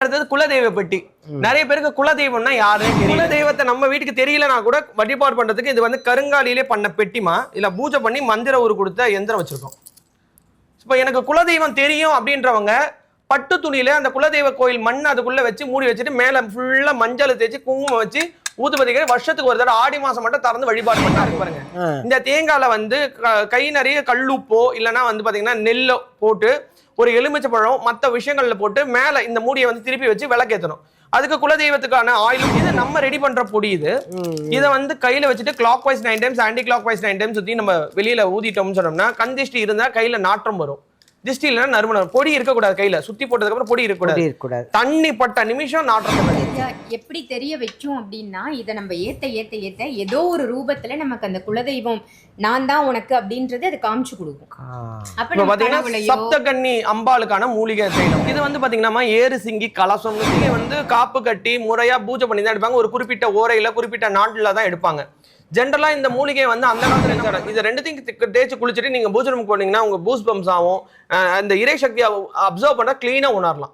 அடுத்தது குலதெய்வ பெட்டி. நிறைய பேருக்கு குலதெய்வம்னா யாரு, குலதெய்வத்தை நம்ம வீட்டுக்கு தெரியலனா கூட வழிபாடு பண்றதுக்கு இது வந்து கருங்காலிலே பண்ண பெட்டிமா, இல்ல பூஜை பண்ணி மந்திர ஊர் கொடுத்த எந்திரம் வச்சிருக்கோம். இப்போ எனக்கு குலதெய்வம் தெரியும் அப்படின்றவங்க பட்டு துணியில அந்த குலதெய்வ கோயில் மண் அதுக்குள்ள வச்சு மூடி வச்சுட்டு மேல ஃபுல்லா மஞ்சள் தேய்ச்சி குங்குமம் வச்சு ஊதுபதிகளை வருஷத்துக்கு ஒரு தடவை ஆடி மாசம் மட்டும் திறந்து வழிபாடு பண்ணாரு பாருங்க. இந்த தேங்காயில வந்து கை நிறைய கல்லுப்போ இல்லைன்னா வந்து பாத்தீங்கன்னா நெல்லோ போட்டு ஒரு எலுமிச்சை பழம் மற்ற விஷயங்கள்ல போட்டு மேல இந்த மூடியை வந்து திருப்பி வச்சு விளக்கேற்றணும். அதுக்கு குலதெய்வத்துக்கான ஆயிலும் இது நம்ம ரெடி பண்ற பொடி. இதை வந்து கையில வச்சுட்டு clock wise 9 times anti clock wise 9 times சுத்தி நம்ம வெளியில ஊதிட்டோம்னு சொன்னோம்னா கந்திஷ்டி இருந்தா கையில நாற்றம் வரும். திஷ்டி இல்லைன்னா நறுமணம். பொடி இருக்கக்கூடாது, கையில சுத்தி போட்டதுக்கு அப்புறம் பொடி இருக்கக்கூடாது. தண்ணி பட்ட நிமிஷம் நாற்றம். எப்படி தெரிய வைக்கும் அப்படின்னா இதை நம்ம ஏத்த ஏத்த ஏத்த ஏதோ ஒரு ரூபத்துல நமக்கு அந்த குலதெய்வம் நான் தான் உனக்கு அப்படின்றது அது காமிச்சு கொடுக்கும். அப்ப பாத்தீங்கன்னா சப்தகன்னி அம்பாளுக்கான மூலிகை தைலம். இது வந்து பாத்தீங்கன்னா ஏறு சிங்கி கலசம் வந்து காப்பு கட்டி முறையா பூஜை பண்ணி தான் எடுப்பாங்க. ஒரு குறிப்பிட்ட ஓரையில குறிப்பிட்ட நாட்டுல தான் எடுப்பாங்க. ஜென்ரலா இந்த மூலிகை வந்து அந்த காலத்துல இது ரெண்டுத்தையும் தேய்ச்சி குளிச்சுட்டு நீங்க பூஜை ரூமுக்கு போனீங்கன்னா உங்க பூஸ் பம்ஸ் ஆகும். அந்த இறை சக்தியை அப்சர்வ் பண்ணா கிளீனா உணரலாம்.